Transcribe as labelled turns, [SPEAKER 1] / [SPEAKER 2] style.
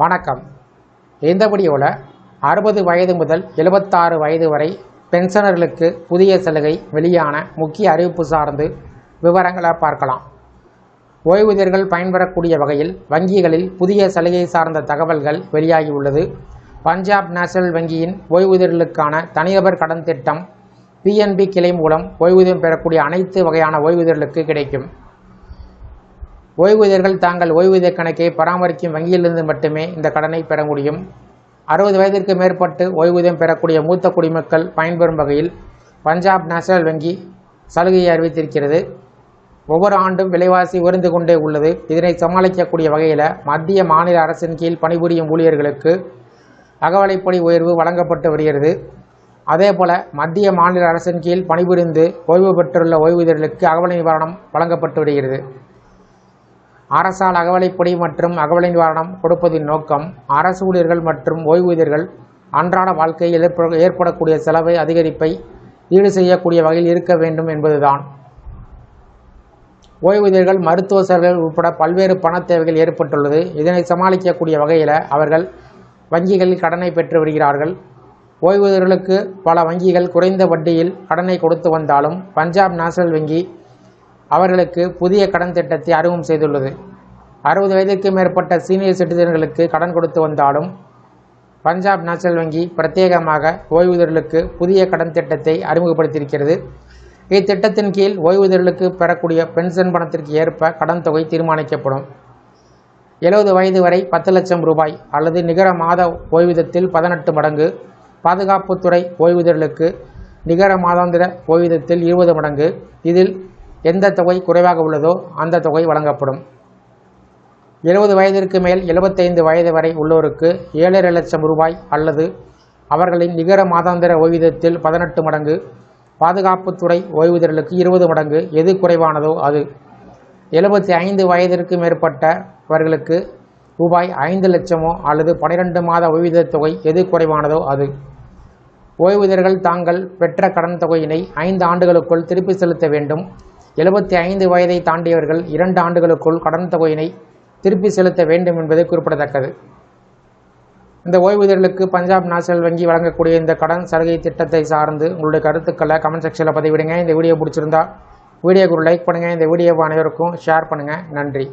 [SPEAKER 1] வணக்கம். இந்த வீடியோவில் 60 வயது முதல் 76 வயது வரை பென்ஷனர்களுக்கு புதிய சலுகை வெளியான முக்கிய அறிவிப்பு சார்ந்து விவரங்களை பார்க்கலாம். ஓய்வூதியர்கள் பயன்பெறக்கூடிய வகையில் வங்கிகளில் புதிய சலுகை சார்ந்த தகவல்கள் வெளியாகியுள்ளது. பஞ்சாப் நேஷனல் வங்கியின் ஓய்வூதியர்களுக்கான தனிநபர் கடன் திட்டம் PNB கிளை மூலம் ஓய்வூதியம் பெறக்கூடிய அனைத்து வகையான ஓய்வூதியர்களுக்கு கிடைக்கும். ஓய்வூதியர்கள் தாங்கள் ஓய்வூதிய கணக்கை பராமரிக்கும் வங்கியிலிருந்து மட்டுமே இந்த கடனை பெற முடியும். 60 வயதிற்கு மேற்பட்டு ஓய்வூதியம் பெறக்கூடிய மூத்த குடிமக்கள் பயன்பெறும் வகையில் பஞ்சாப் நேஷனல் வங்கி சலுகையை அறிவித்திருக்கிறது. ஒவ்வொரு ஆண்டும் விலைவாசி உயர்ந்து கொண்டே உள்ளது. இதனை சமாளிக்கக்கூடிய வகையில் மத்திய மாநில அரசின் கீழ் பணிபுரியும் ஊழியர்களுக்கு அகவிலைப்படி உயர்வு வழங்கப்பட்டு வருகிறது. அதேபோல மத்திய மாநில அரசின் கீழ் பணிபுரிந்து ஓய்வு பெற்றுள்ள ஓய்வூதியர்களுக்கு அகவிலை நிவாரணம் வழங்கப்பட்டு வருகிறது. அரசால் அகவிலைப்படி மற்றும் அகவிலை நிவாரணம் கொடுப்பதின் நோக்கம் அரசு ஊழியர்கள் மற்றும் ஓய்வூதியர்கள் அன்றாட வாழ்க்கையில் ஏற்படக்கூடிய செலவை அதிகரிப்பை ஈடு செய்யக்கூடிய வகையில் இருக்க வேண்டும் என்பதுதான். ஓய்வூதியர்கள் மருத்துவ செலவுகள் உட்பட பல்வேறு பண தேவைகள் ஏற்பட்டுள்ளது. இதனை சமாளிக்கக்கூடிய வகையில் அவர்கள் வங்கிகளில் கடனை பெற்று வருகிறார்கள். ஓய்வூதியர்களுக்கு பல வங்கிகள் குறைந்த வட்டியில் கடனை கொடுத்து வந்தாலும் பஞ்சாப் நேஷனல் வங்கி அவர்களுக்கு புதிய கடன் திட்டத்தை அறிமுகம் செய்துள்ளது. 60 வயதிற்கு மேற்பட்ட சீனியர் சிட்டிசன்களுக்கு கடன் கொடுத்து வந்தாலும் பஞ்சாப் நேஷனல் வங்கி பிரத்யேகமாக ஓய்வூதியர்களுக்கு புதிய கடன் திட்டத்தை அறிமுகப்படுத்தியிருக்கிறது. இத்திட்டத்தின் கீழ் ஓய்வூதியர்களுக்கு பெறக்கூடிய பென்ஷன் பணத்திற்கு ஏற்ப கடன் தொகை தீர்மானிக்கப்படும். 70 வயது வரை 10 லட்சம் ரூபாய் அல்லது நிகர மாத ஓய்வூதியத்தில் 18 மடங்கு, பாதுகாப்புத்துறை ஓய்வூதியர்களுக்கு நிகர மாதாந்திர ஓய்வூதியத்தில் 20 மடங்கு. இதில் எந்த தொகை குறைவாக உள்ளதோ அந்த தொகை வழங்கப்படும். 70 வயதிற்கு மேல் 75 வயது வரை உள்ளோருக்கு 7.5 லட்சம் ரூபாய் அல்லது அவர்களின் நிகர மாதாந்திர ஓய்வூதியத்தில் 18 மடங்கு, பாதுகாப்புத்துறை ஓய்வூதியர்களுக்கு 20 மடங்கு. எது குறைவானதோ அது. 75 வயதிற்கு மேற்பட்டவர்களுக்கு ரூபாய் 5 லட்சமோ அல்லது 12 மாத ஓய்வூதிய தொகை எது குறைவானதோ அது. ஓய்வூதியர்கள் தாங்கள் பெற்ற கடன் தொகையினை 5 ஆண்டுகளுக்குள் திருப்பி செலுத்த வேண்டும். 75 வயதை தாண்டியவர்கள் 2 ஆண்டுகளுக்குள் கடன் தொகையினை திருப்பி செலுத்த வேண்டும் என்பது குறிப்பிடத்தக்கது. இந்த ஓய்வூதியர்களுக்கு பஞ்சாப் நேஷனல் வங்கி வழங்கக்கூடிய இந்த கடன் சலுகை திட்டத்தை சார்ந்து உங்களுடைய கருத்துக்களை கமெண்ட் செக்ஷனில் பதிவிடுங்க. இந்த வீடியோ பிடிச்சிருந்தா வீடியோக்கு ஒரு லைக் பண்ணுங்கள். இந்த வீடியோவை அனைவருக்கும் ஷேர் பண்ணுங்கள். நன்றி.